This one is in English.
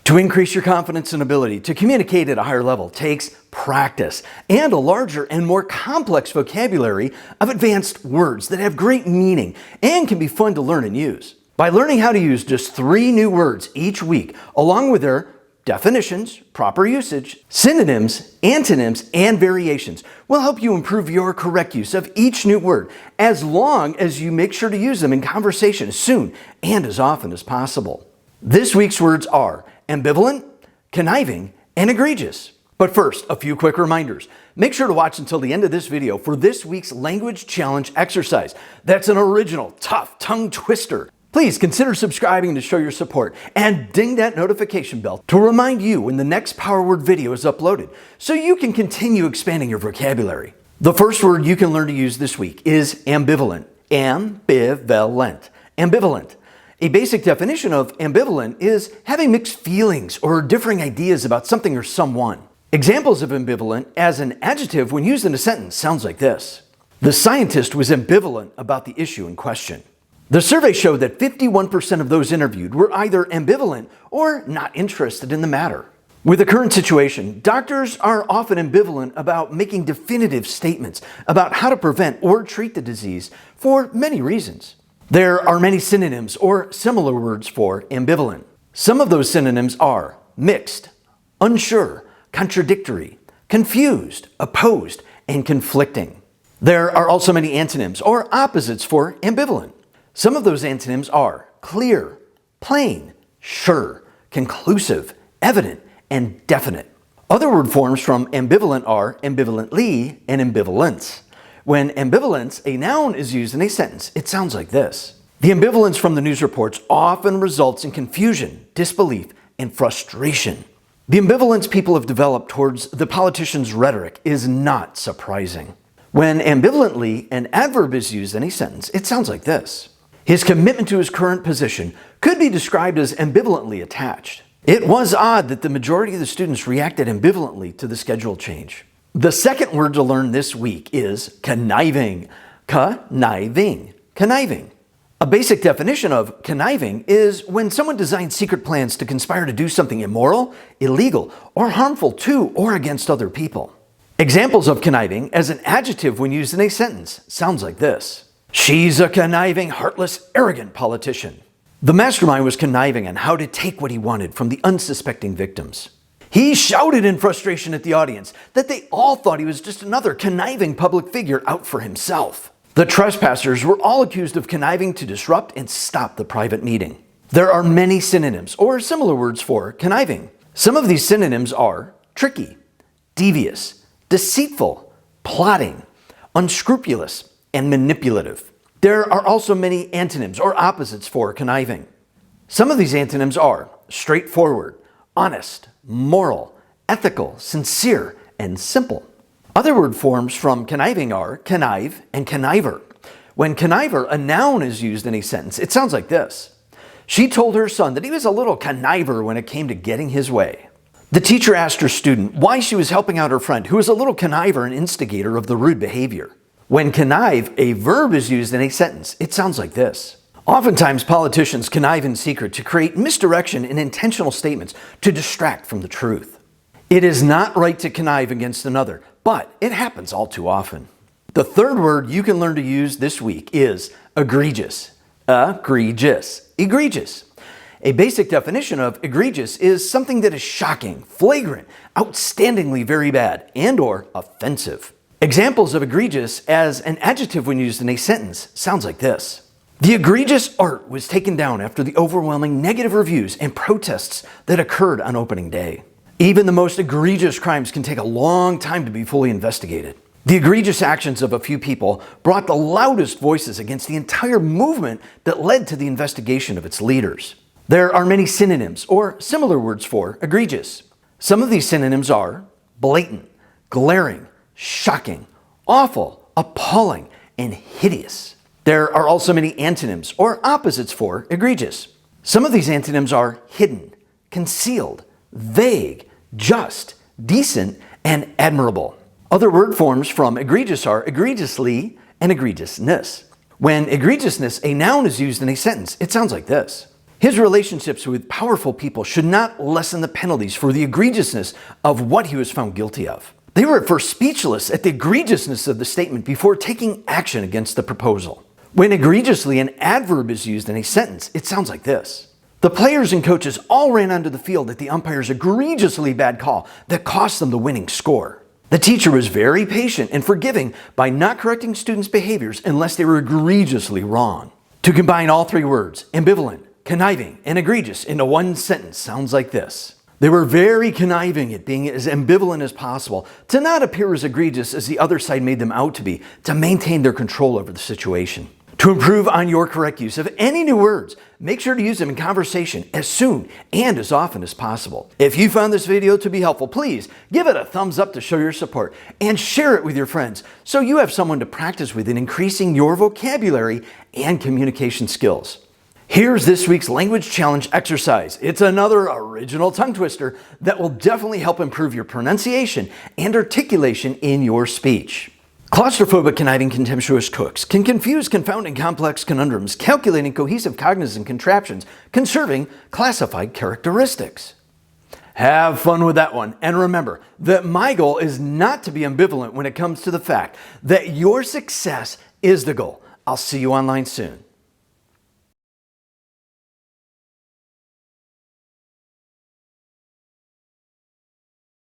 To increase your confidence and ability to communicate at a higher level takes practice and a larger and more complex vocabulary of advanced words that have great meaning and can be fun to learn and use. By learning how to use just 3 new words each week, along with their definitions, proper usage, synonyms, antonyms, and variations, will help you improve your correct use of each new word, as long as you make sure to use them in conversation as soon and as often as possible. This week's words are ambivalent, conniving, and egregious. But first, a few quick reminders. Make sure to watch until the end of this video for this week's language challenge exercise. That's an original, tough tongue twister. Please consider subscribing to show your support and ding that notification bell to remind you when the next Power Word video is uploaded so you can continue expanding your vocabulary. The first word you can learn to use this week is ambivalent. Ambivalent. Ambivalent. A basic definition of ambivalent is having mixed feelings or differing ideas about something or someone. Examples of ambivalent as an adjective when used in a sentence sounds like this. The scientist was ambivalent about the issue in question. The survey showed that 51% of those interviewed were either ambivalent or not interested in the matter. With the current situation, doctors are often ambivalent about making definitive statements about how to prevent or treat the disease for many reasons. There are many synonyms or similar words for ambivalent. Some of those synonyms are mixed, unsure, contradictory, confused, opposed, and conflicting. There are also many antonyms or opposites for ambivalent. Some of those antonyms are clear, plain, sure, conclusive, evident, and definite. Other word forms from ambivalent are ambivalently and ambivalence. When ambivalence, a noun, is used in a sentence, it sounds like this. The ambivalence from the news reports often results in confusion, disbelief, and frustration. The ambivalence people have developed towards the politicians' rhetoric is not surprising. When ambivalently, an adverb is used in a sentence, it sounds like this. His commitment to his current position could be described as ambivalently attached. It was odd that the majority of the students reacted ambivalently to the schedule change. The second word to learn this week is conniving. Conniving. Conniving. A basic definition of conniving is when someone designs secret plans to conspire to do something immoral, illegal, or harmful to or against other people. Examples of conniving as an adjective when used in a sentence sounds like this. She's a conniving, heartless, arrogant politician. The mastermind was conniving on how to take what he wanted from the unsuspecting victims. He shouted in frustration at the audience that they all thought he was just another conniving public figure out for himself. The trespassers were all accused of conniving to disrupt and stop the private meeting. There are many synonyms or similar words for conniving. Some of these synonyms are tricky, devious, deceitful, plotting, unscrupulous, and manipulative. There are also many antonyms or opposites for conniving. Some of these antonyms are straightforward, honest, moral, ethical, sincere, and simple. Other word forms from conniving are connive and conniver. When conniver, a noun, is used in a sentence, it sounds like this. She told her son that he was a little conniver when it came to getting his way. The teacher asked her student why she was helping out her friend who was a little conniver and instigator of the rude behavior. When connive, a verb, is used in a sentence, it sounds like this. Oftentimes, politicians connive in secret to create misdirection in intentional statements to distract from the truth. It is not right to connive against another, but it happens all too often. The third word you can learn to use this week is egregious. Egregious. Egregious. A basic definition of egregious is something that is shocking, flagrant, outstandingly very bad, and/or offensive. Examples of egregious as an adjective when used in a sentence sounds like this. The egregious art was taken down after the overwhelming negative reviews and protests that occurred on opening day. Even the most egregious crimes can take a long time to be fully investigated. The egregious actions of a few people brought the loudest voices against the entire movement that led to the investigation of its leaders. There are many synonyms or similar words for egregious. Some of these synonyms are blatant, glaring, shocking, awful, appalling, and hideous. There are also many antonyms or opposites for egregious. Some of these antonyms are hidden, concealed, vague, just, decent, and admirable. Other word forms from egregious are egregiously and egregiousness. When egregiousness, a noun, is used in a sentence, it sounds like this. His relationships with powerful people should not lessen the penalties for the egregiousness of what he was found guilty of. They were at first speechless at the egregiousness of the statement before taking action against the proposal. When egregiously an adverb is used in a sentence, it sounds like this. The players and coaches all ran onto the field at the umpire's egregiously bad call that cost them the winning score. The teacher was very patient and forgiving by not correcting students' behaviors unless they were egregiously wrong. To combine all three words, ambivalent, conniving, and egregious, into one sentence sounds like this. They were very conniving at being as ambivalent as possible, to not appear as egregious as the other side made them out to be, to maintain their control over the situation. To improve on your correct use of any new words, make sure to use them in conversation as soon and as often as possible. If you found this video to be helpful, please give it a thumbs up to show your support and share it with your friends so you have someone to practice with in increasing your vocabulary and communication skills. Here's this week's language challenge exercise. It's another original tongue twister that will definitely help improve your pronunciation and articulation in your speech. Claustrophobic, conniving, contemptuous cooks can confuse, confound, and complex conundrums, calculating cohesive, cognizant contraptions, conserving classified characteristics. Have fun with that one. And remember that my goal is not to be ambivalent when it comes to the fact that your success is the goal. I'll see you online soon.